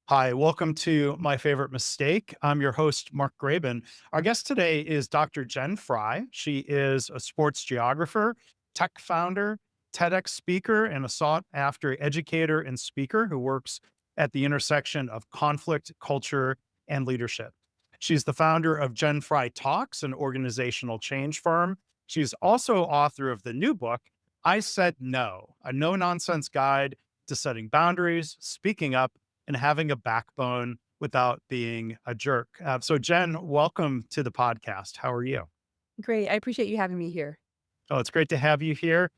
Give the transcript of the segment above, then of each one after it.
Hi, welcome to My Favorite Mistake. I'm your host, Mark Graben. Our guest today is Dr. Jen Fry. She is a sports geographer, tech founder, TEDx speaker, and a sought after educator and speaker who works at the intersection of conflict, culture, and leadership. She's the founder of Jen Fry Talks, an organizational change firm. She's also author of the new book, I Said No, a no nonsense guide to setting boundaries, speaking up, and having a backbone without being a jerk. So, Jen, welcome to the podcast. How are you? Great. I appreciate you having me here. Oh, it's great to have you here.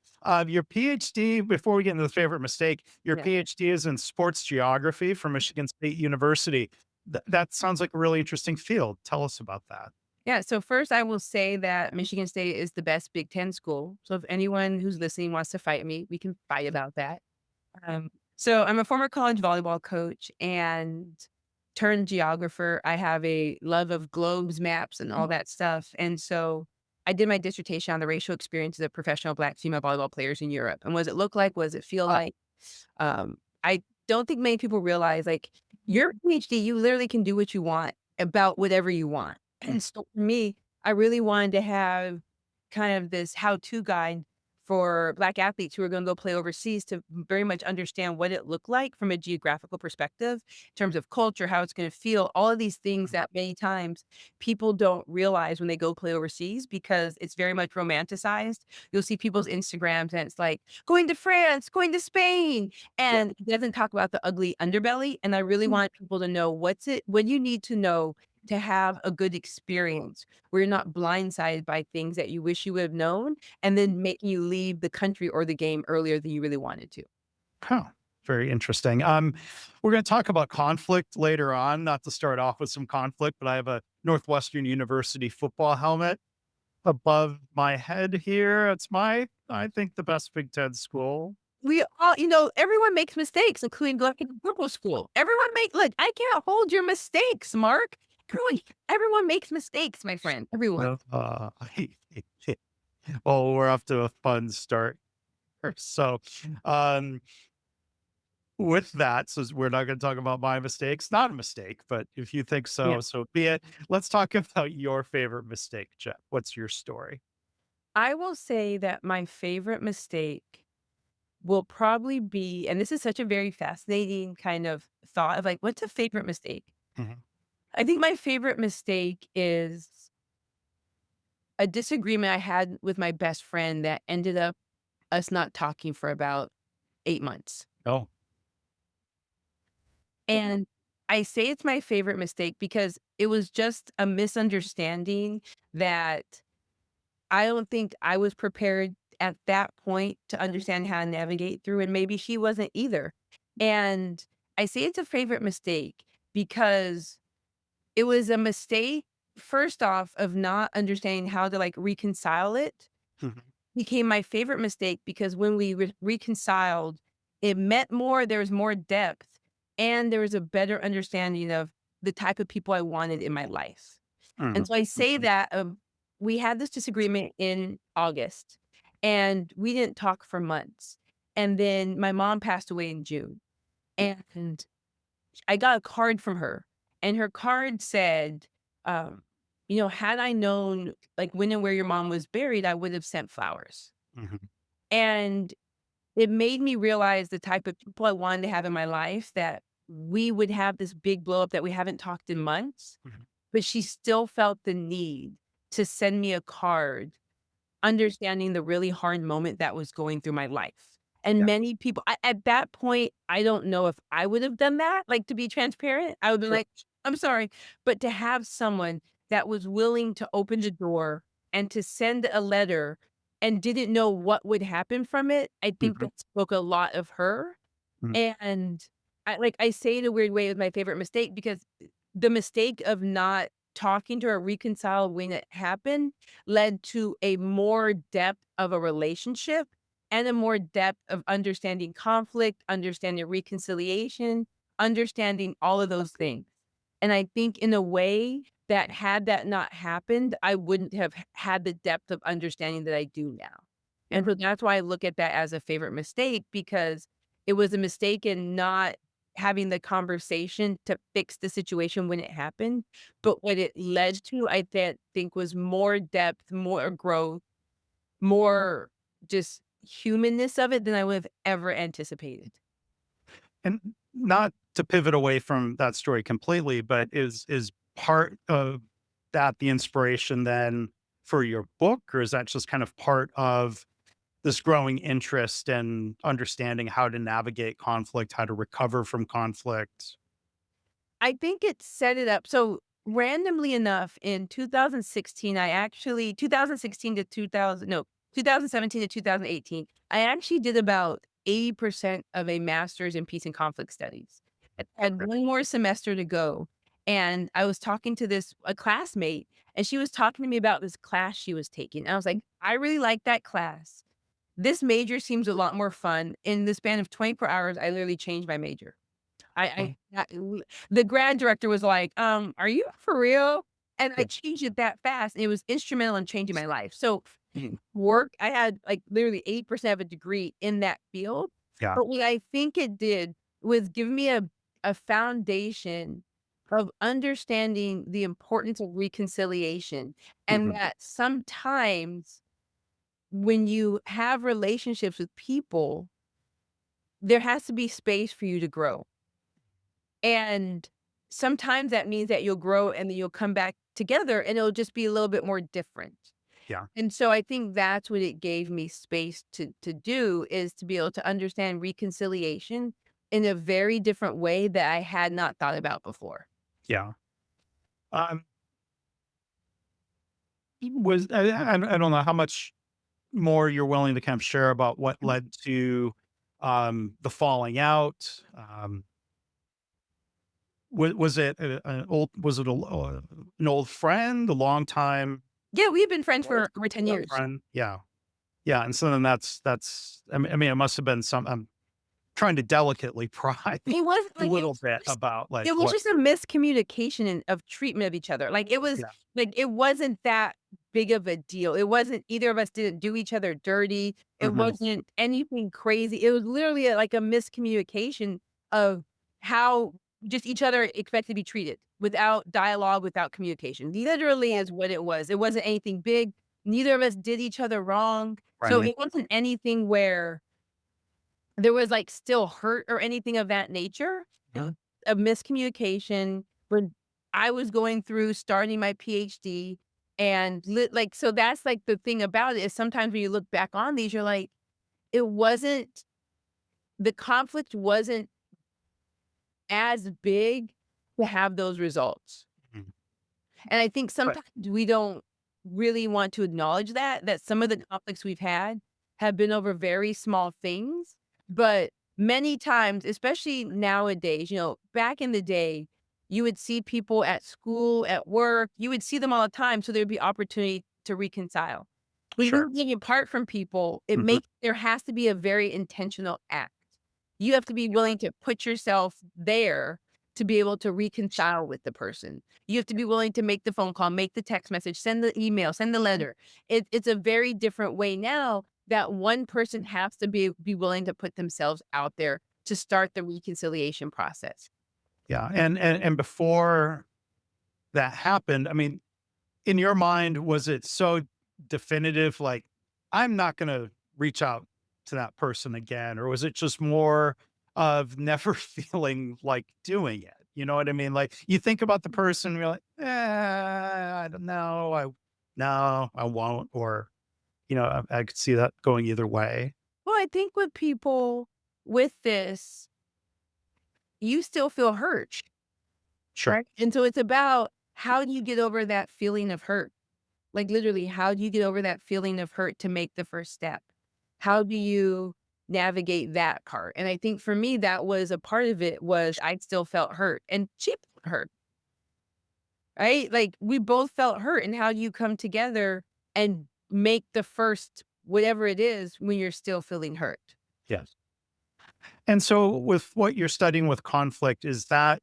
Your PhD, before we get into the favorite mistake, your Yeah. PhD is in sports geography from Michigan State University. That sounds like a really interesting field. Tell us about that. Yeah. So first I will say that Michigan State is the best Big Ten school. So if anyone who's listening wants to fight me, we can fight about that. So I'm a former college volleyball coach and turned geographer. I have a love of globes, maps, and all that stuff. And so I did my dissertation on the racial experiences of professional Black female volleyball players in Europe. And what does it look like? What does it feel Ah, like? I don't think many people realize, like, your PhD, you literally can do what you want about whatever you want. And so for me, I really wanted to have kind of this how-to guide for Black athletes who are gonna go play overseas to very much understand what it looked like from a geographical perspective in terms of culture, how it's gonna feel, all of these things that many times people don't realize when they go play overseas because it's very much romanticized. You'll see people's Instagrams and it's like, "Going to France, going to Spain," yeah. and it doesn't talk about the ugly underbelly, and I really want people to know what you need to know to have a good experience where you're not blindsided by things that you wish you would have known and then making you leave the country or the game earlier than you really wanted to. Huh. Very interesting. We're going to talk about conflict later on, not to start off with some conflict, but I have a Northwestern University football helmet above my head here. I think, the best Big Ten school. We all everyone makes mistakes, including going to purple school. Look, I can't hold your mistakes, Mark. Everyone makes mistakes, my friend. Everyone. Well, well, we're off to a fun start. So, um, with that, so we're not going to talk about my mistakes. Not a mistake, but if you think Yeah. so, so be it. Let's talk about your favorite mistake, Jeff. What's your story? I will say that my favorite mistake will probably be, and this is such a very fascinating kind of thought of like, what's a favorite mistake? Mhm. I think my favorite mistake is a disagreement I had with my best friend that ended up us not talking for about 8 months. Oh, And I say it's my favorite mistake because it was just a misunderstanding that I don't think I was prepared at that point to understand how to navigate through, and maybe she wasn't either. And I say it's a favorite mistake because it was a mistake, first off, of not understanding how to, like, reconcile it. mhm. Became my favorite mistake because when we reconciled, it meant more, there was more depth, and there was a better understanding of the type of people I wanted in my life. And Mhm. so I say Mhm. that, we had this disagreement in August, and we didn't talk for months. And then my mom passed away in June, and I got a card from her, and her card said, um, "Had I known, like, when and where your mom was buried, I would have sent flowers." Mhm. And it made me realize the type of people I wanted to have in my life, that we would have this big blow up that we haven't talked in months, Mhm. but she still felt the need to send me a card, understanding the really hard moment that was going through my life. And Yeah. many people at that point, I don't know if I would have done that, like, to be transparent. I would be Sure. like, "I'm sorry." But to have someone that was willing to open the door and to send a letter and didn't know what would happen from it, I think Mhm. that spoke a lot of her. Mhm. And I say it a weird way with my favorite mistake because the mistake of not talking to her, reconcile when it happened, led to a more depth of a relationship and a more depth of understanding conflict, understanding reconciliation, understanding all of those things. And I think in a way that had that not happened, I wouldn't have had the depth of understanding that I do now. And so that's why I look at that as a favorite mistake because it was a mistake in not having the conversation to fix the situation when it happened, but what it led to, think was more depth, more growth, more just humanness of it than I would have ever anticipated. And not to pivot away from that story completely, but is part of that the inspiration then for your book, or is that just kind of part of this growing interest and understanding how to navigate conflict, how to recover from conflict? I think it set it up. So randomly enough, in 2016, 2016 to 2000, no, 2017 to 2018, I actually did about 80% of a master's in peace and conflict studies. I had one more semester to go. And I was talking to a classmate, and she was talking to me about this class she was taking. And I was like, I really like that class. This major seems a lot more fun. In the span of 24 hours, I literally changed my major. Well, The grad director was like, are you for real?" And I yeah. changed it that fast, and it was instrumental in changing my life. So, Mhm. I had, like, literally 8% of a degree in that field, Yeah. but what I think it did was give me a foundation of understanding the importance of reconciliation, and Mhm. that sometimes when you have relationships with people, there has to be space for you to grow. And sometimes that means that you'll grow and then you'll come back together and it'll just be a little bit more different. Yeah. And so I think that's what it gave me space to do, is to be able to understand reconciliation in a very different way that I had not thought about before. Yeah. Um, was I don't know how much more you're willing to kind of share about what led to the falling out. Was it an old was it an old friend, a long time Yeah, we've been friends work for over 10 years. friend? Yeah. Yeah. And so then that's I mean, it must have been some I'm trying to delicately pry It was a like little bit about like it was what just a miscommunication of treatment of each other. yeah. It wasn't that big of a deal. It wasn't, either of us didn't do each other dirty. It Mhm. wasn't anything crazy. It was literally like a miscommunication of how just each other expected to be treated without dialogue, without communication. Literally is what it was. It wasn't anything big. Neither of us did each other wrong. So Right. it wasn't anything where there was, like, still hurt or anything of that nature. It was a miscommunication when I was going through starting my PhD, and so that's, like, the thing about it, is sometimes when you look back on these, you're like, it wasn't the conflict wasn't as big to have those results. Mhm. And I think But sometimes we don't really want to acknowledge that some of the conflicts we've had have been over very small things, but many times, especially nowadays, back in the day, you would see people at school, at work, you would see them all the time, so there'd be opportunity to reconcile. When sure. you're living apart from people, Mhm. there has to be a very intentional act. You have to be willing to put yourself there to be able to reconcile with the person. You have to be willing to make the phone call, make the text message, send the email, send the letter. It's a very different way now that one person has to be willing to put themselves out there to start the reconciliation process. Yeah. And before that happened, I mean, in your mind, was it so definitive, like, I'm not gonna reach out to that person again? Or was it just more of never feeling like doing it? You know what I mean? Like, you think about the person, you're like, I don't know. No, I won't. Or, I could see that going either way. Well, I think with people with this, you still feel hurt, Sure. right? And so it's about, how do you get over that feeling of hurt? Like, literally, how do you get over that feeling of hurt to make the first step? How do you navigate that part? And I think for me, that was a part of it, was I still felt hurt and she felt hurt, right? Like, we both felt hurt. And how do you come together and make the first whatever it is when you're still feeling hurt? Yes. And so with what you're studying with conflict, is that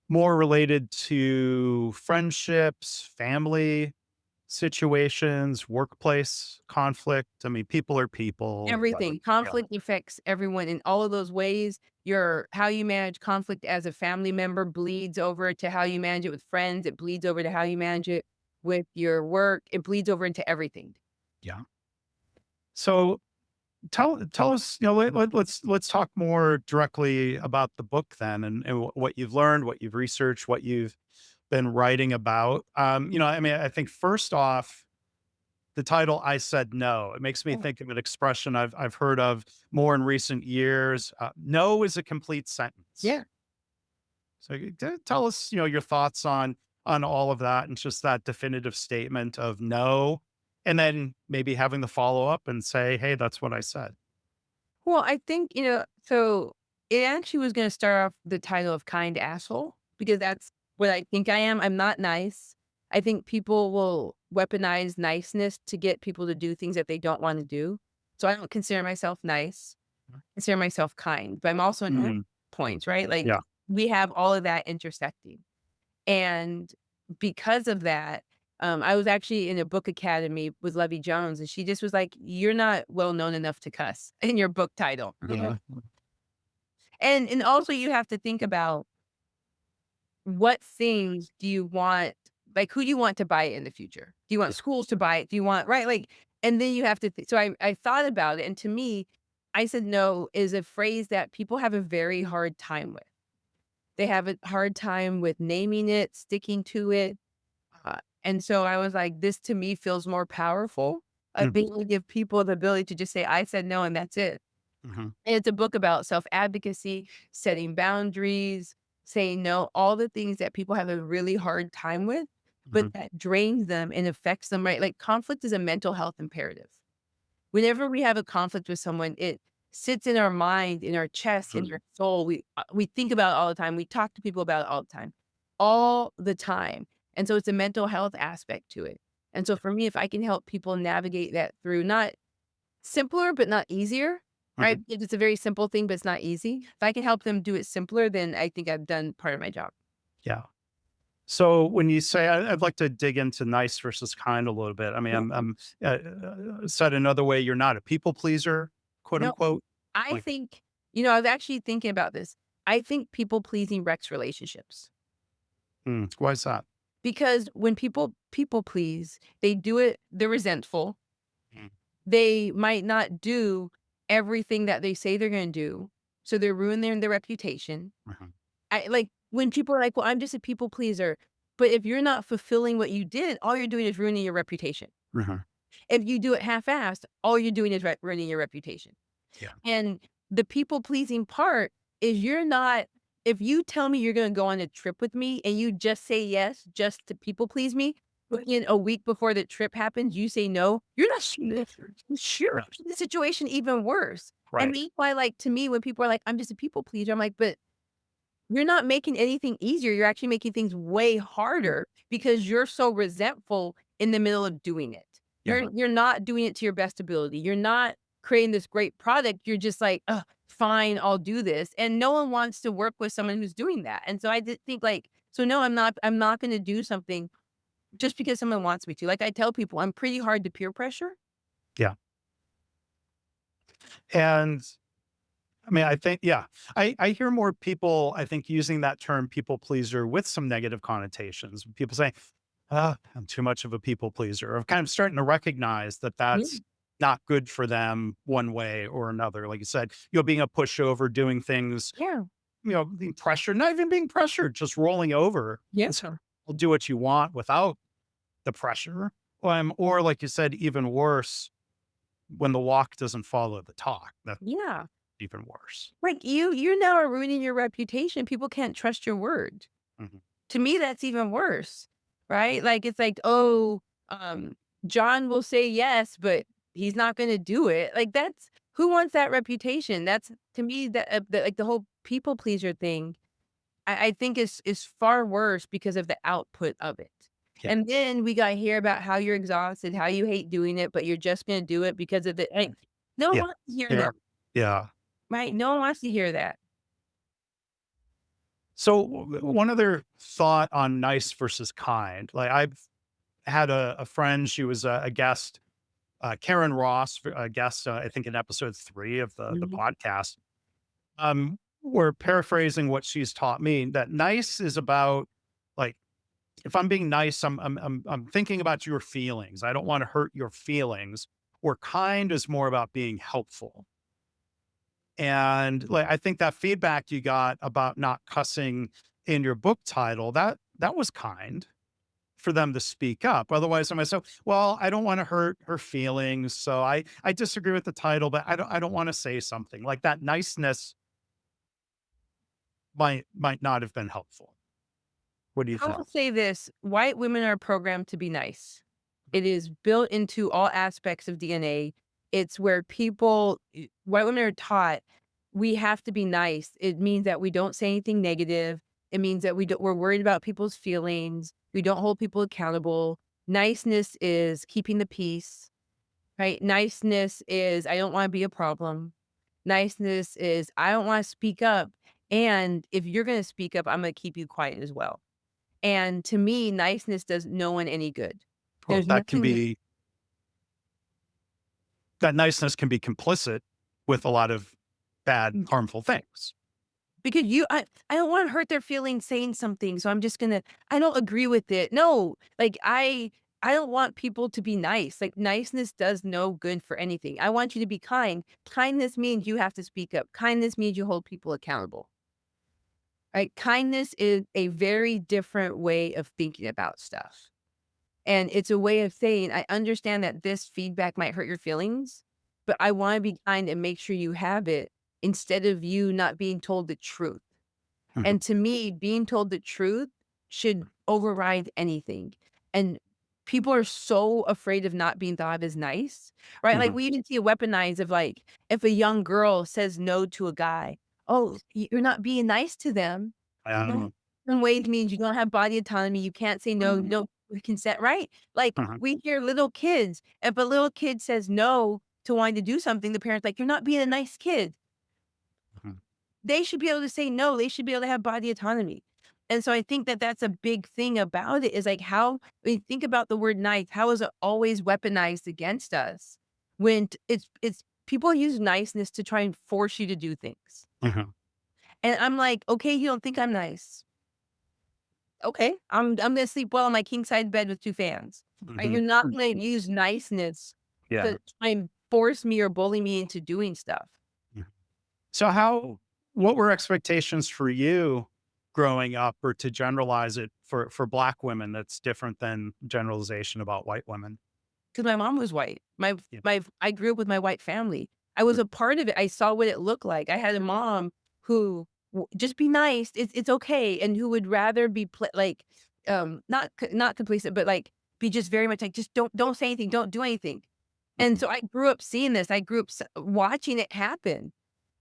more related to friendships, family? situations, workplace conflict. I mean, people are people, but Everything. yeah, Conflict affects everyone in all of those ways. Your how you manage conflict as a family member bleeds over to how you manage it with friends. It bleeds over to how you manage it with your work. It bleeds over into everything. yeah. So tell us, let's talk more directly about the book then, and what you've learned, what you've researched, what you've been writing about. I mean, I think first off, the title "I Said No." It makes me Oh, think of an expression I've heard of more in recent years. No is a complete sentence. yeah. So tell us, your thoughts on all of that and just that definitive statement of no, and then maybe having the follow up and say, "Hey, that's what I said." Well, I think, so it actually was gonna start off the title of kind asshole because that's what I think I am. I'm not nice. I think people will weaponize niceness to get people to do things that they don't wanna do. So I don't consider myself nice. I consider myself kind, but I'm also an Mm, points, right? Like yeah. we have all of that intersecting. And because of that, I was actually in a book academy with Levy Jones, and she just was like, "You're not well known enough to cuss in your book title." Yeah. And also you have to think about what things do you want, like who do you want to buy it in the future? Do you want schools to buy it? Do you want, right? Like, and then you have to so I thought about it, and to me, I said no is a phrase that people have a very hard time with. They have a hard time with naming it, sticking to it. And so I was like, this to me feels more powerful of Mhm, being able to give people the ability to just say, I said no, and that's it. mhm, And it's a book about self advocacy, setting boundaries, saying no, all the things that people have a really hard time with, but mhm, that drains them and affects them, right? Like conflict is a mental health imperative. Whenever we have a conflict with someone, it sits in our mind, in our chest, in mhm, our soul. We think about it all the time. We talk to people about it all the time. And so it's a mental health aspect to it. And so for me, if I can help people navigate that through, not simpler, but not easier, mhm, right? If it's a very simple thing, but it's not easy. If I can help them do it simpler, then I think I've done part of my job. yeah. So when you say, I'd like to dig into nice versus kind a little bit. I mean, Yeah. said another way, you're not a people pleaser, quote No, unquote. I Like, think, I was actually thinking about this. I think people pleasing wrecks relationships. why is that? Because when people please, they do it they're resentful. Mm, They might not do everything that they say they're gonna do, so they're ruining their reputation. mhm, I like, when people are like, "Well, I'm just a people pleaser," but if you're not fulfilling what you did, all you're doing is ruining your reputation. mhm, If you do it half-assed, all you're doing is ruining your reputation. yeah. And the people pleasing part is you're not if you tell me you're gonna go on a trip with me and you just say yes just to people please me, but in a week before the trip happens, you say no, you're not sure. No, The situation even worse. And right. that's why, like, to me, when people are like, I'm just a people pleaser, I'm like, but you're not making anything easier. You're actually making things way harder because you're so resentful in the middle of doing it. Yeah. You're not doing it to your best ability. You're not creating this great product. You're just like, "Ugh, fine, I'll do this." And no one wants to work with someone who's doing that. And so I did think like, so no, I'm not gonna do something just because someone wants me to. Like I tell people, I'm pretty hard to peer pressure. Yeah. And I mean, I think, yeah, I hear more people, I think, using that term people pleaser with some negative connotations. People saying, ah, I'm too much of a people pleaser, or kind of starting to recognize that Yeah. that's not good for them one way or another. Like you said, being a pushover, doing things, Yeah. being pressured, not even being pressured, just rolling over. Yeah. And so will do what you want without the pressure. Or like you said, even worse, when the walk doesn't follow the talk. That's Yeah. even worse. Like you now are ruining your reputation. People can't trust your word. Mhm. To me, that's even worse, right? Like, it's like, "Oh, John will say yes, but he's not gonna do it." Like, that's who wants that reputation? That's to me, like, the whole people pleaser thing, I think is far worse because of the output of it. Yeah. And then we gotta hear about how you're exhausted, how you hate doing it, but you're just gonna do it because of the like, no one Yeah. wants to hear Yeah. that, Yeah. right? No one wants to hear that. So one other thought on nice versus kind. Like, I've had a friend. She was a guest, Karen Ross, a guest, I think in episode 3 of the Mhm. podcast. We're paraphrasing what she's taught me, that nice is about, like, if I'm being nice, I'm thinking about your feelings. I don't want to hurt your feelings. Or kind is more about being helpful. And like, I think that feedback you got about not cussing in your book title, that was kind for them to speak up. Otherwise, I might say, well, I don't want to hurt her feelings. So I disagree with the title, but I don't want to say something. Like, that niceness might not have been helpful. What do you I think? will say this, white women are programmed to be nice. It is built into all aspects of DNA. It's where white women are taught we have to be nice. It means that we don't say anything negative. It means that we're worried about people's feelings. We don't hold people accountable. Niceness is keeping the peace, right? Niceness is I don't want to be a problem. Niceness is I don't want to speak up. And if you're going to speak up, I'm going to keep you quiet as well. And to me, niceness does no one any good. Well, There's nothing that niceness can be complicit with a lot of bad, mm, harmful things. because I don't wanna hurt their feelings saying something, so I'm just gonna I don't agree with it. No, like, I don't want people to be nice. Like, niceness does no good for anything. I want you to be kind. Kindness means you have to speak up. Kindness means you hold people accountable, right? Kindness is a very different way of thinking about stuff. And it's a way of saying, "I understand that this feedback might hurt your feelings, but I wanna be kind and make sure you have it instead of you not being told the truth." Mhm, And to me, being told the truth should override anything. And people are so afraid of not being thought of as nice, right? Like, mhm. we even see a weaponized of, like, if a young girl says no to a guy, "Oh, you're not being nice to them." Um, That in ways means you don't have body autonomy, you can't say no, no consent, right? Like, mhm, we hear little kids, if a little kid says no to wanting to do something, the parent's like, "You're not being a nice kid." mhm, They should be able to say no, they should be able to have body autonomy. And so I think that that's a big thing about it is, like, how when you think about the word nice, how is it always weaponized against us when it's people use niceness to try and force you to do things. mhm, And I'm like, "Okay, you don't think I'm nice. Okay, I'm gonna sleep well in my king size bed with 2 fans." Right? mhm. You're not gonna use niceness Yeah. to try and force me or bully me into doing stuff. Mhm. So what were expectations for you growing up, or to generalize it for Black women that's different than generalization about white women? 'Cause my mom was white. Yeah. I grew up with my white family. I was Mm, a part of it. I saw what it looked like. I had a mom who just be nice. It's okay, and who would rather be like, not complacent, but like be just very much like just don't say anything, don't do anything. And mhm, so I grew up seeing this. I grew up watching it happen.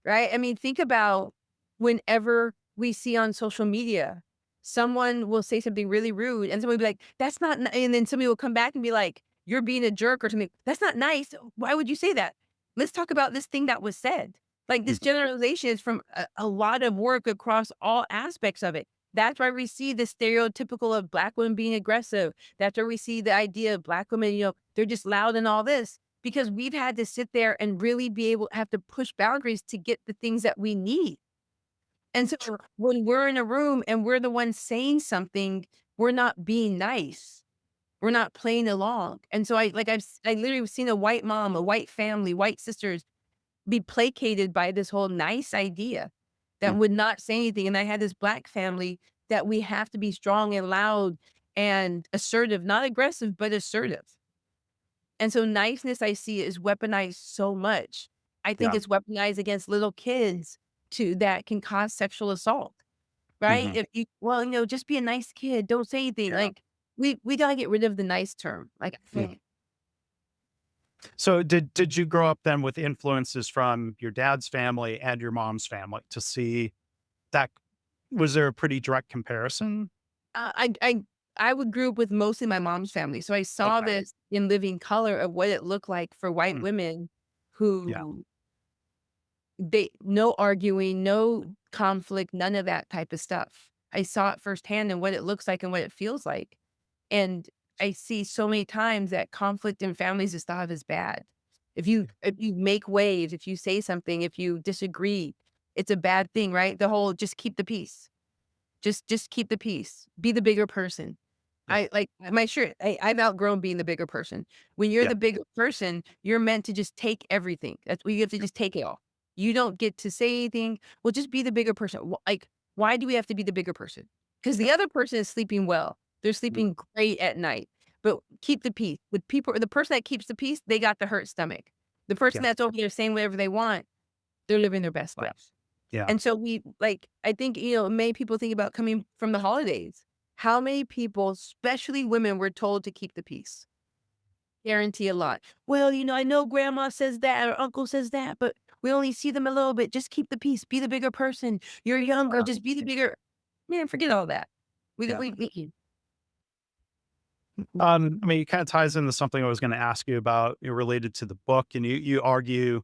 Right? I mean, think about whenever we see on social media, someone will say something really rude and somebody will be like, that's not, and then somebody will come back and be like, you're being a jerk or something. That's not nice. Why would you say that? Let's talk about this thing that was said. Like this mhm, generalization is from a lot of work across all aspects of it. That's why we see the stereotypical of Black women being aggressive. That's where we see the idea of Black women, they're just loud and all this because we've had to sit there and really be able have to push boundaries to get the things that we need. And so when we're in a room and we're the ones saying something, we're not being nice. We're not playing along. And so I literally have seen a white mom, a white family, white sisters be placated by this whole nice idea that mm, would not say anything. And I had this Black family that we have to be strong and loud and assertive, not aggressive, but assertive. And so niceness I see is weaponized so much. I think yeah. it's weaponized against little kids too that can cause sexual assault, right? Mhm, If you well, just be a nice kid, don't say anything. yeah. Like we gotta get rid of the nice term. Like I Mm. think So did you grow up then with influences from your dad's family and your mom's family to see that? Was there a pretty direct comparison? uh, I I I would grew up with mostly my mom's family. So I saw Okay. this in living color of what it looked like for white Mm, women yeah. who they no arguing, no conflict, none of that type of stuff. I saw it firsthand and what it looks like and what it feels like. And I see so many times that conflict in families is thought of as bad. If you make waves, if you say something, if you disagree, it's a bad thing, right? The whole just keep the peace. Just keep the peace. Be the bigger person. Yeah. I've outgrown being the bigger person. When you're Yeah. the bigger person, you're meant to just take everything. That's what you have to just take it all. You don't get to say anything. Well, just be the bigger person. Why do we have to be the bigger person? Because the other person is sleeping well. They're Mm. sleeping great at night. But keep the peace. With people, the person that keeps the peace, they got the hurt stomach. The person Yeah. that's over there saying whatever they want, they're living their best Yeah. life. Yeah. And so I think, many people think about coming from the holidays. How many people, especially women, were told to keep the peace? Guarantee a lot. Well, I know grandma says that or uncle says that, but we only see them a little bit. Just keep the peace. Be the bigger person. You're younger. Just be the bigger. Man, forget all that. We, Yeah. we, we I mean, it kind of ties into something I was going to ask you about related to the book, and you argue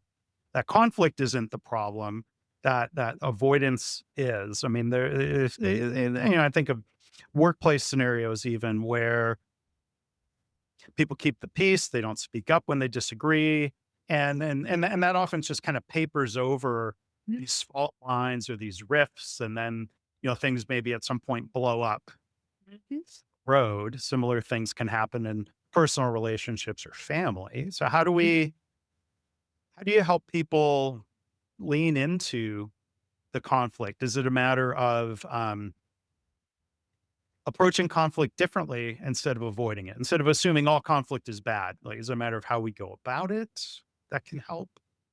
that conflict isn't the problem, that avoidance is. I mean, there is, I think of workplace scenarios even where people keep the peace, they don't speak up when they disagree, and that often just kind of papers over these fault lines or these rifts, and then things maybe at some point blow up road. Similar things can happen in personal relationships or family. So how do you help people lean into the conflict? Is it a matter of approaching conflict differently instead of avoiding it, instead of assuming all conflict is bad? Like, is it a matter of how we go about it that can help?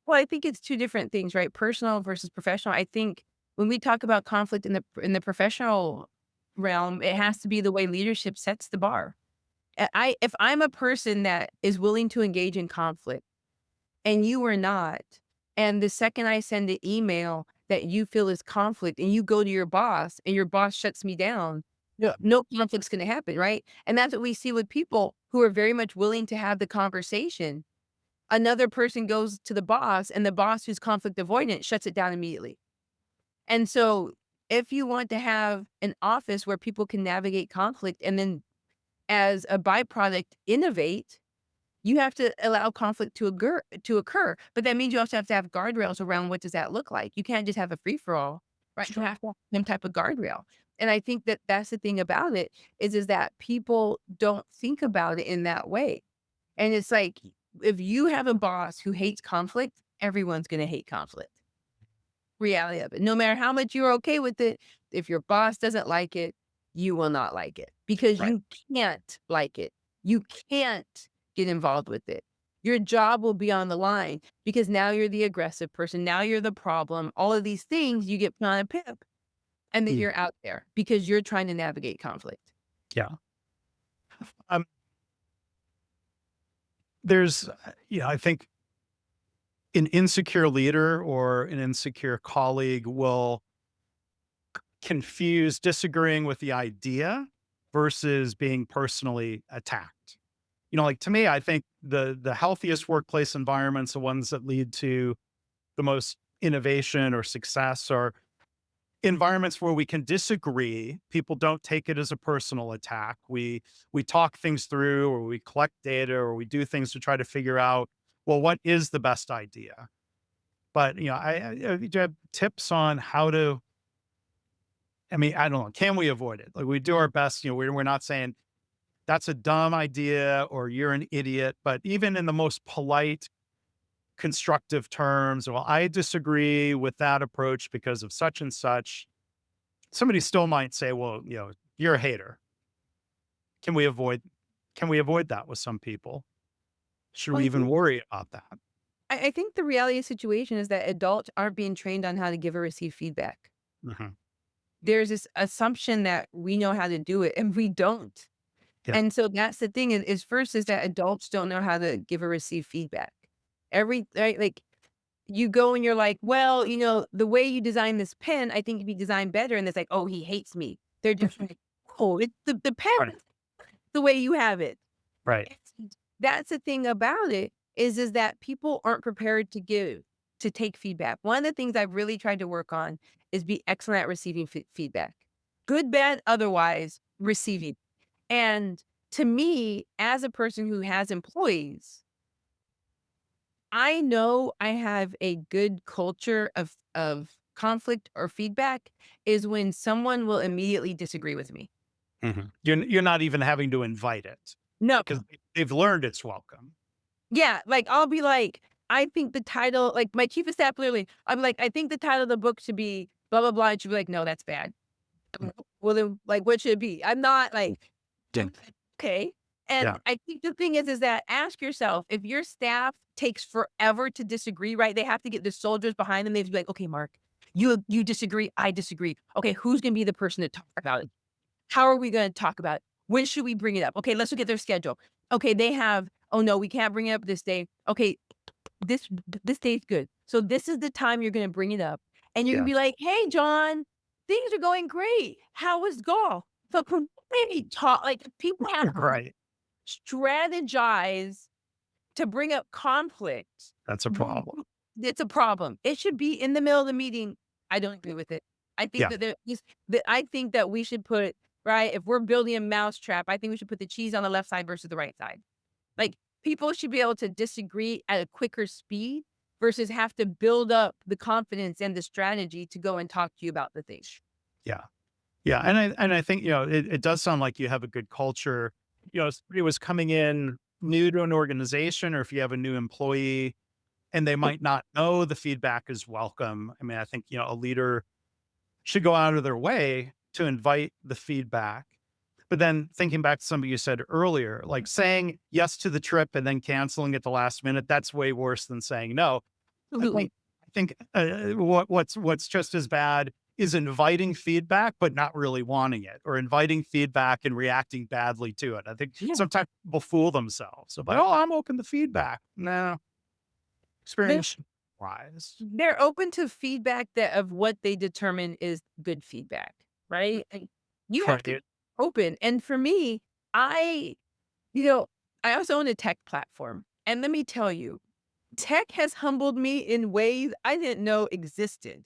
Well, I think it's two different things, right? Personal versus professional. I think when we talk about conflict in the professional realm, it has to be the way leadership sets the bar. If I'm a person that is willing to engage in conflict and you are not, and the second I send an email that you feel is conflict and you go to your boss and your boss shuts me down, Yeah. no conflict's going to happen, right? And that's what we see with people who are very much willing to have the conversation. Another person goes to the boss and the boss who's conflict avoidant shuts it down immediately. And so if you want to have an office where people can navigate conflict and then as a byproduct innovate, you have to allow conflict to occur, but that means you also have to have guardrails around what does that look like. You can't just have a free for all, right? You Sure. have to have some type of guardrail. And I think that that's the thing about it is that people don't think about it in that way. And it's like if you have a boss who hates conflict, everyone's going to hate conflict. Reality of it. No matter how much you're okay with it, if your boss doesn't like it, you will not like it because Right. you can't like it. You can't get involved with it. Your job will be on the line because now you're the aggressive person. Now you're the problem. All of these things you get put on a pip and then Mm. you're out there because you're trying to navigate conflict. Yeah. Um, I think an insecure leader or an insecure colleague will confuse disagreeing with the idea versus being personally attacked. Like, to me, I think the healthiest workplace environments, the ones that lead to the most innovation or success, are environments where we can disagree. People don't take it as a personal attack. We talk things through, or we collect data, or we do things to try to figure out, well, what is the best idea? But do you have tips on how to? I mean, I don't know. Can we avoid it? Like, we do our best. We're not saying that's a dumb idea or you're an idiot, but even in the most polite, constructive terms, well, I disagree with that approach because of such and such. Somebody still might say, well, you're a hater. Can we avoid that with some people? Should Well, we even worry about that? I think the reality of the situation is that adults aren't being trained on how to give or receive feedback. Mhm. There's this assumption that we know how to do it and we don't. Yeah. And so that's the thing is first is that adults don't know how to give or receive feedback. Right, like you go and you're like, well, the way you design this pen, I think it'd be designed better. And it's like, oh, he hates me. They're just like, oh, it's the pen, Right. the way you have it. Right. And that's the thing about it is that people aren't prepared to take feedback. One of the things I've really tried to work on is be excellent at receiving feedback. Good, bad, otherwise, receiving. And to me, as a person who has employees, I know I have a good culture of conflict or feedback is when someone will immediately disagree with me. You're not even having to invite it No. because they've learned it's welcome. Yeah, like, I'll be like, "I think the title" like, my chief of staff literally, I'm like, "I think the title of the book should be blah, blah, blah," and she'll be like, "No, that's bad." I'm Mm, like, "Well, then, like, what should it be?" I'm not mm, like, yeah, I'm like, "Okay." And yeah, I think the thing is that ask yourself, if your staff takes forever to disagree, right? They have to get the soldiers behind them. They have to be like, "Okay, Mark, you disagree, I disagree. Okay, who's gonna be the person to talk about it? How are we gonna talk about it? When should we bring it up? Okay, let's look at their schedule. Okay, they have, oh no, we can't bring it up this day. Okay, this day's good. So this is the time you're gonna bring it up. And you're gonna yeah. be like, hey John, things are going great. How was golf? So maybe talk like people have to Right. strategize to bring up conflict. That's a problem. It's a problem. It should be in the middle of the meeting. I don't agree with it. I think Yeah, that there is that I think that we should put right, if we're building a mousetrap, I think we should put the cheese on the left side versus the right side. Like, people should be able to disagree at a quicker speed versus have to build up the confidence and the strategy to go and talk to you about the thing. yeah. Yeah, and I think, it does sound like you have a good culture. If somebody was coming in new to an organization or if you have a new employee and they might not know the feedback is welcome. I mean, I think, a leader should go out of their way to invite the feedback. But then thinking back to something you said earlier, like saying yes to the trip and then canceling at the last minute, that's way worse than saying no. I think Absolutely. I think, what's just as bad is inviting feedback, but not really wanting it, or inviting feedback and reacting badly to it. I think Yeah. sometimes people fool themselves. So like, "Oh, I'm open to feedback." No, They're experience wise. they're open to feedback that of what they determine is good feedback, right? And you have to Right. open. And for me, I you know, I also own a tech platform. And let me tell you, tech has humbled me in ways I didn't know existed.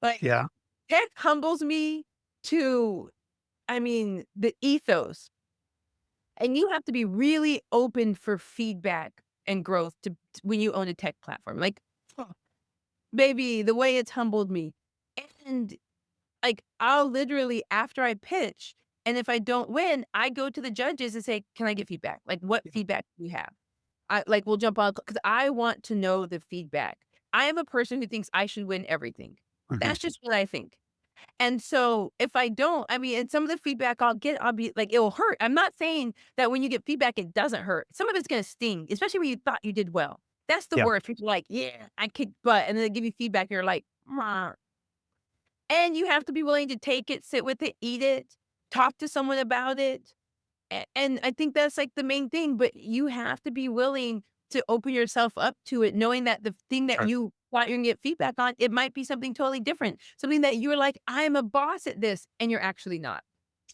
Like, Yeah. tech humbles me to, I mean, the ethos. And you have to be really open for feedback and growth when you own a tech platform. Like, huh, baby, the way it's humbled me. And like, I'll literally, after I pitch, and if I don't win, I go to the judges and say, can I get feedback? Like, what Yeah. feedback do you have? I like, we'll jump on because I want to know the feedback. I am a person who thinks I should win everything. Mhm. That's just what I think. And so if I don't, I mean, and some of the feedback I'll get, I'll be like, it'll hurt. I'm not saying that when you get feedback, it doesn't hurt. Some of it's going to sting, especially when you thought you did well. That's the Yeah. worst. People are like, yeah, I kicked butt. And then they give you feedback. And you're like, "Meh." And you have to be willing to take it, sit with it, eat it, talk to someone about it. And I think that's like the main thing. But you have to be willing to open yourself up to it, knowing that the thing that Sure. you thought you're gonna get feedback on, it might be something totally different. Something that you're like, I'm a boss at this, and you're actually not.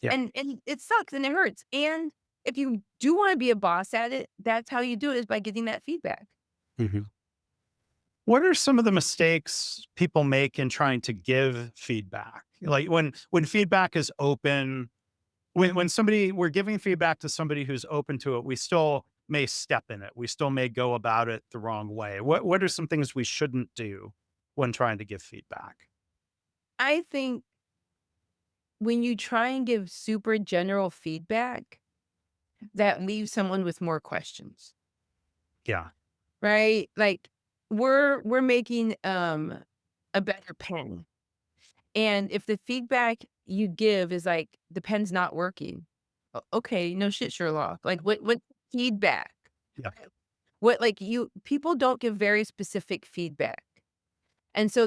Yeah. And it sucks and it hurts. And if you do want to be a boss at it, that's how you do it is by getting that feedback. Mhm. What are some of the mistakes people make in trying to give feedback? Like when feedback is open, when somebody we're giving feedback to somebody who's open to it, we still may step in it. We still may go about it the wrong way. What are some things we shouldn't do when trying to give feedback? I think when you try and give super general feedback, that leaves someone with more questions. Yeah. Right? Like, we're making, a better pen, and if the feedback you give is like, "The pen's not working." O okay, no shit, Sherlock. Like, what feedback? Yeah. What like, you people don't give very specific feedback, and so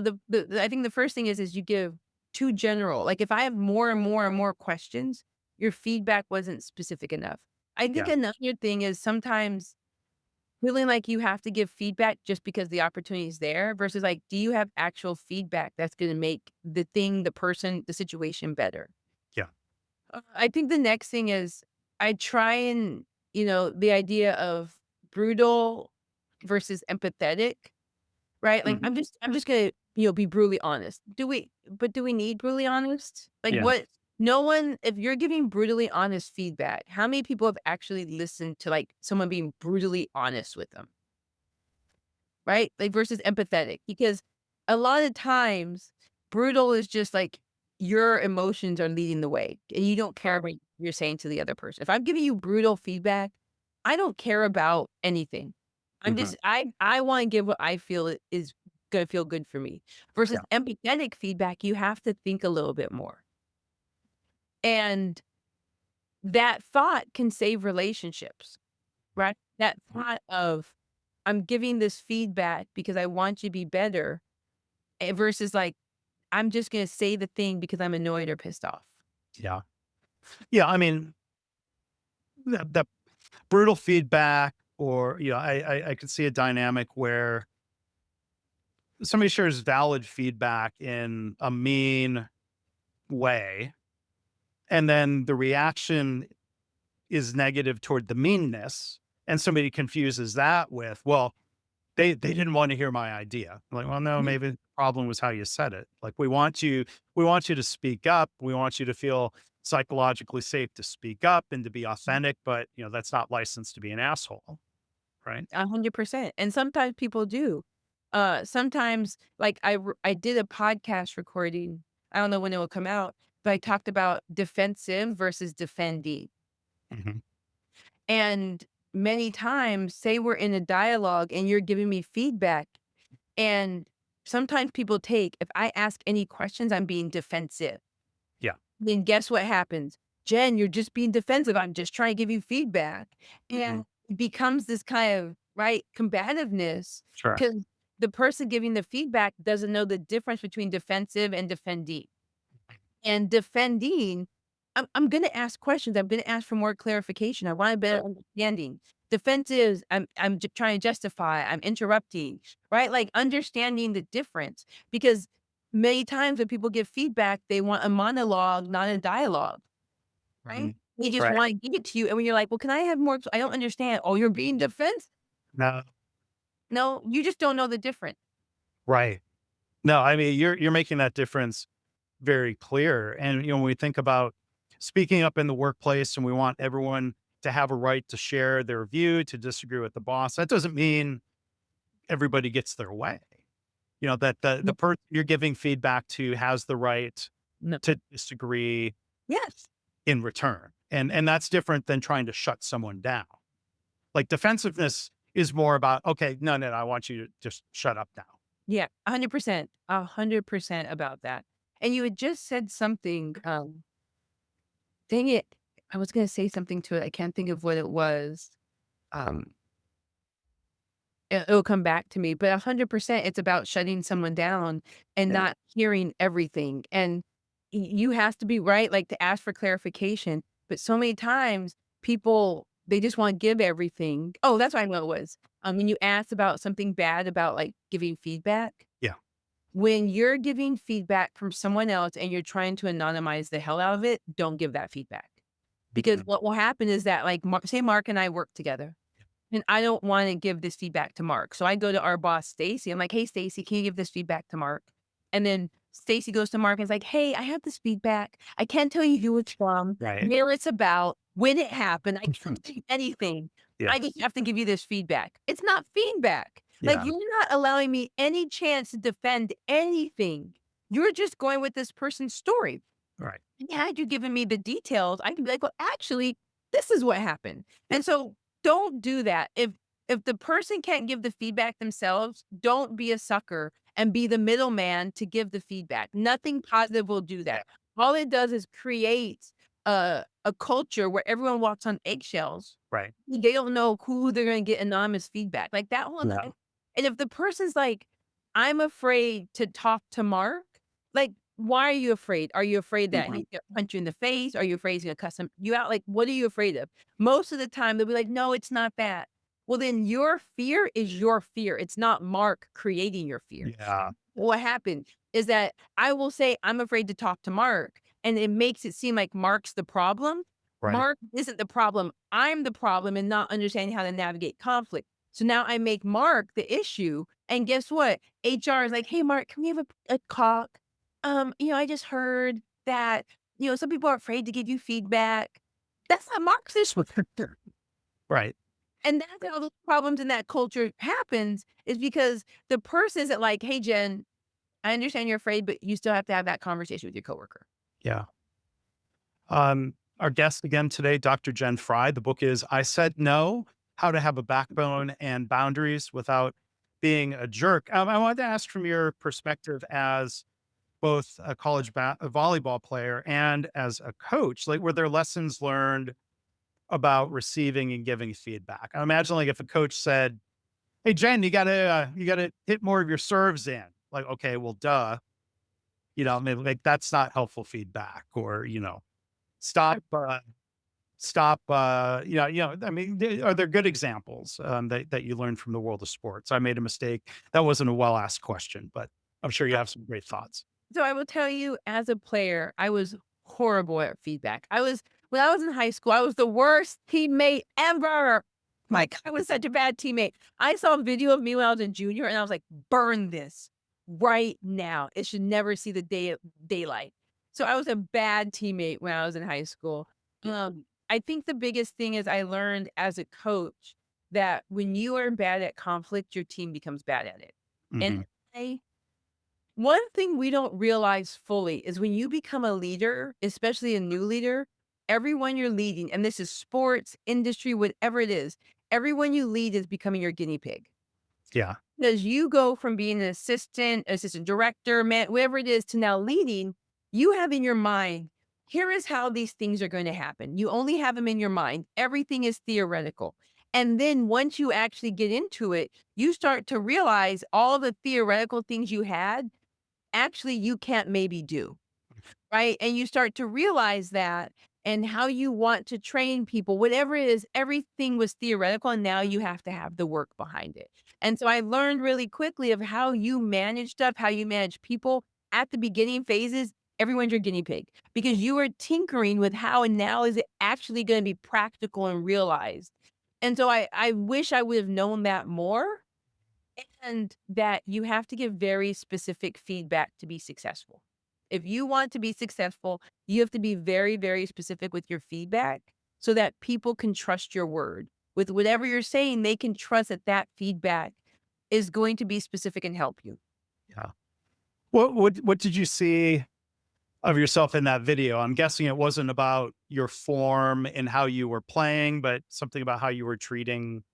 I think the first thing is you give too general. Like, if I have more and more and more questions, your feedback wasn't specific enough. I think Yeah. another thing is sometimes feeling like you have to give feedback just because the opportunity is there versus like, do you have actual feedback that's gonna make the thing, the person, the situation better? Yeah. I think the next thing is I try and, the idea of brutal versus empathetic, right? Like, Mhm. I'm just gonna, be brutally honest. Do we need brutally honest? Like, Yeah. No one if you're giving brutally honest feedback, how many people have actually listened to, like, someone being brutally honest with them, right? Like, versus empathetic, because a lot of times, brutal is just, like, your emotions are leading the way, and you don't care what you're saying to the other person. If I'm giving you brutal feedback, I don't care about anything. I'm Mhm. just I wanna give what I feel is gonna feel good for me. Versus Yeah. empathetic feedback, you have to think a little bit more. And that thought can save relationships, right? That thought of, "I'm giving this feedback because I want you to be better," versus, like, "I'm just gonna say the thing because I'm annoyed or pissed off." Yeah. Yeah, I mean, the brutal feedback or, I could see a dynamic where somebody shares valid feedback in a mean way, and then the reaction is negative toward the meanness, and somebody confuses that with, well, they didn't want to hear my idea. Like, well, no, Yeah, maybe the problem was how you said it. Like, we want you to speak up. We want you to feel psychologically safe to speak up and to be authentic, but that's not licensed to be an asshole, right? 100%, and sometimes people do. Sometimes, like, I did a podcast recording, I don't know when it will come out, but I talked about defensive versus defending. Mhm. And many times, say we're in a dialogue and you're giving me feedback, and sometimes people take, if I ask any questions, I'm being defensive. Yeah. Then guess what happens? "Jen, you're just being defensive. I'm just trying to give you feedback." Mhm. And it becomes this kind of, right, combativeness Sure. because the person giving the feedback doesn't know the difference between defensive and defending. And defending, I'm gonna ask questions, I'm gonna ask for more clarification, I want a better understanding. Defensives, I'm trying to justify, I'm interrupting, right? Like, understanding the difference, because many times when people give feedback, they want a monologue, not a dialogue, right? Mhm. They just Right. wanna give it to you, and when you're like, "Well, can I have more I don't understand." "Oh, you're being defensive." No. No, you just don't know the difference. Right. No, I mean, you're making that difference very clear. And when we think about speaking up in the workplace and we want everyone to have a right to share their view, to disagree with the boss, that doesn't mean everybody gets their way. That the No, person you're giving feedback to has the right no. to disagree Yes. in return. And that's different than trying to shut someone down. Like defensiveness is more about, okay, no, no, no, I want you to just shut up now. Yeah, 100%, 100% about that. And you had just said something, dang it, I was gonna say something to it, I can't think of what it was. Um, it'll come back to me, but 100% it's about shutting someone down and not hearing everything. And you have to be right, like, to ask for clarification. But so many times people, they just want to give everything. Oh, that's what I know it was. When you asked about something bad about, like, giving feedback, Yeah. when you're giving feedback from someone else and you're trying to anonymize the hell out of it, don't give that feedback. Because Mhm. what will happen is that, like, say Mark and I work together, and I don't wanna give this feedback to Mark. So I go to our boss, Stacy. I'm like, "Hey, Stacy, can you give this feedback to Mark?" And then Stacy goes to Mark and is like, "Hey, I have this feedback. I can't tell you who it's from, Right. where it's about, when it happened. I can't tell you anything. I Yes. just have to give you this feedback." It's not feedback. Like, Yeah. you're not allowing me any chance to defend anything. You're just going with this person's story. Right. And had you given me the details, I could be like, "Well, actually, this is what happened." And so don't do that. If the person can't give the feedback themselves, don't be a sucker and be the middleman to give the feedback. Nothing positive will do Yeah. that. All it does is create a culture where everyone walks on eggshells. Right. They don't know who they're gonna get anonymous feedback. Like that whole Yeah. and if the person's like, "I'm afraid to talk to Mark," like, why are you afraid? Are you afraid that Mhm. he's gonna punch you in the face? Are you afraid he's gonna cuss you out? Like, what are you afraid of? Most of the time, they'll be like, "No, it's not that." Well, then your fear is your fear. It's not Mark creating your fear. Yeah. What happened is that I will say, "I'm afraid to talk to Mark," and it makes it seem like Mark's the problem. Right. Mark isn't the problem. I'm the problem in not understanding how to navigate conflict. So now I make Mark the issue, and guess what? HR is like, "Hey, Mark, can we have a talk? I just heard that some people are afraid to give you feedback. That's not Marxist. Right. And that's how those problems in that culture happens is because the person isn't like, "Hey, Jen, I understand you're afraid, but you still have to have that conversation with your coworker." Yeah. Our guest again today, Dr. Jen Fry. The book is I Said No: How to Have a Backbone and Boundaries Without Being a Jerk. I wanted to ask from your perspective as both a a volleyball player and as a coach, like, were there lessons learned about receiving and giving feedback? I imagine, like, if a coach said, "Hey, Jen, you gotta hit more of your serves in." Like, okay, well, duh, maybe like that's not helpful feedback, or stop, I mean, are there good examples that you learned from the world of sports? I made a mistake. That wasn't a well asked question, but I'm sure you have some great thoughts. So I will tell you, as a player, I was horrible at feedback. When I was in high school, I was the worst teammate ever. I was such a bad teammate. I saw a video of me when I was in junior, and I was like, "Burn this right now. It should never see the daylight." So I was a bad teammate when I was in high school. I think the biggest thing is I learned as a coach that when you are bad at conflict, your team becomes bad at it. Hmm. And I one thing we don't realize fully is when you become a leader, especially a new leader, everyone you're leading, and this is sports, industry, whatever it is, everyone you lead is becoming your guinea pig. Yeah. Because you go from being an assistant director, man, whatever it is, to now leading, you have in your mind, here is how these things are going to happen. You only have them in your mind. Everything is theoretical. And then once you actually get into it, you start to realize all the theoretical things you had actually you can't maybe do, right? And you start to realize that and how you want to train people, whatever it is, everything was theoretical and now you have to have the work behind it. And so I learned really quickly of how you manage stuff, how you manage people at the beginning phases. Everyone's your guinea pig because you are tinkering with how and now is it actually going to be practical and realized. And so I wish I would have known that more and that you have to give very specific feedback to be successful. If you want to be successful, you have to be very, very specific with your feedback so that people can trust your word. With whatever you're saying, they can trust that that feedback is going to be specific and help you. Yeah. What did you see of yourself in that video? I'm guessing it wasn't about your form and how you were playing, but something about how you were treating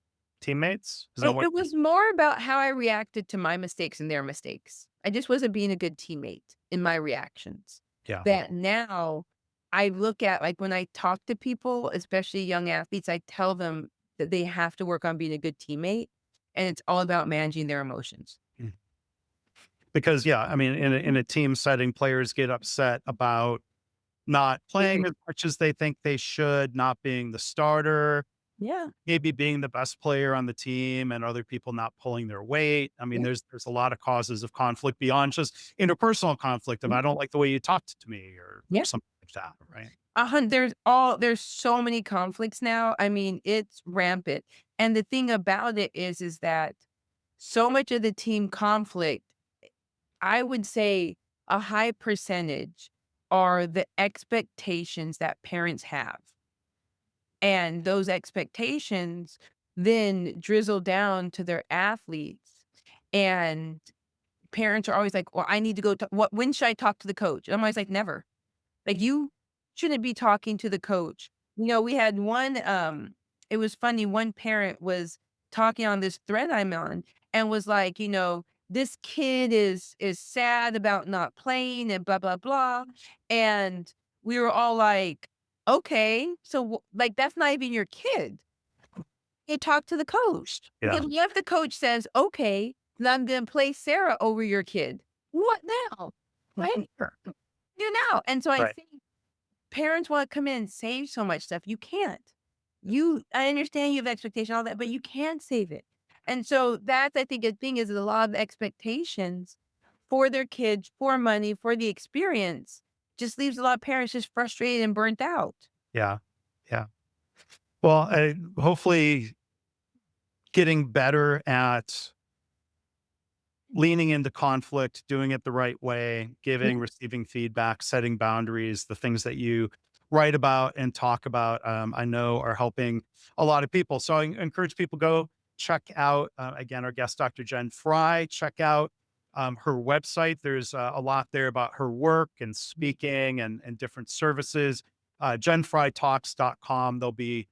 teammates. Is that what? It was more about how I reacted to my mistakes and their mistakes. I just wasn't being a good teammate in my reactions. Yeah. That now I look at like when I talk to people, especially young athletes, I tell them that they have to work on being a good teammate and it's all about managing their emotions. Mm. Because yeah, I mean, in a team setting, players get upset about not playing Mhm. as much as they think they should, not being the starter, Yeah. maybe being the best player on the team and other people not pulling their weight. I mean, Yeah. there's a lot of causes of conflict beyond just interpersonal conflict of I don't like the way you talked to me or Yeah. something like that, right? There's so many conflicts now. I mean, it's rampant. And the thing about it is that so much of the team conflict I would say a high percentage are the expectations that parents have. And those expectations then drizzle down to their athletes. And parents are always like, well, I need to go to when should I talk to the coach? And I'm always like, never. Like you shouldn't be talking to the coach. We had it was funny, one parent was talking on this thread I'm on and was like, this kid is sad about not playing and blah blah blah. And we were all like, okay, so like that's not even your kid. You talk to the coach. Yeah. Because what if the coach says, okay, then I'm gonna play Sarah over your kid? What now? Right? Sure. And so I Right. think parents wanna come in and save so much stuff. You can't. I understand you have expectation, all that, but you can't save it. And so that's, I think, a thing is a lot of expectations for their kids, for money, for the experience, just leaves a lot of parents just frustrated and burnt out. Yeah. Yeah. Well, hopefully getting better at leaning into conflict, doing it the right way, Yeah, giving, receiving feedback, setting boundaries, the things that you write about and talk about, I know are helping a lot of people. So I encourage people go check out, again, our guest, Dr. Jen Fry, check out her website. There's a lot there about her work and speaking and different services. jenfrytalks.com. There'll be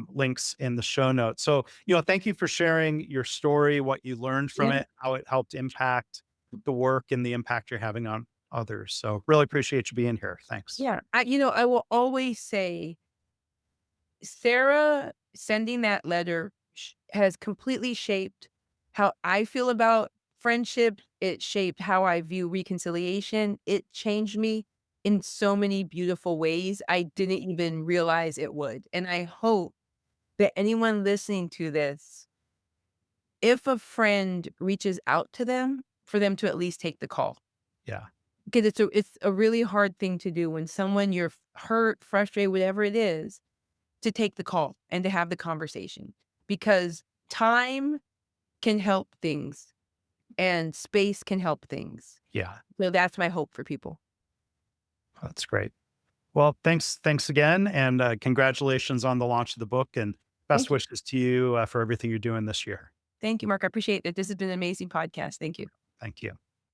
links in the show notes. So, thank you for sharing your story, what you learned from yeah, it, how it helped impact the work and the impact you're having on others. So, really appreciate you being here. Thanks. yeah. I will always say Sarah sending that letter has completely shaped how I feel about friendship. It shaped how I view reconciliation. It changed me in so many beautiful ways I didn't even realize it would. And I hope that anyone listening to this, if a friend reaches out to them, for them to at least take the call. Yeah. Because it's a really hard thing to do when someone you're hurt, frustrated, whatever it is, to take the call and to have the conversation because time can help things and space can help things. Yeah. So that's my hope for people. That's great. Well, thanks again. And congratulations on the launch of the book and best Thank you. wishes to you for everything you're doing this year. Thank you, Mark. I appreciate it. This has been an amazing podcast. Thank you. Thank you.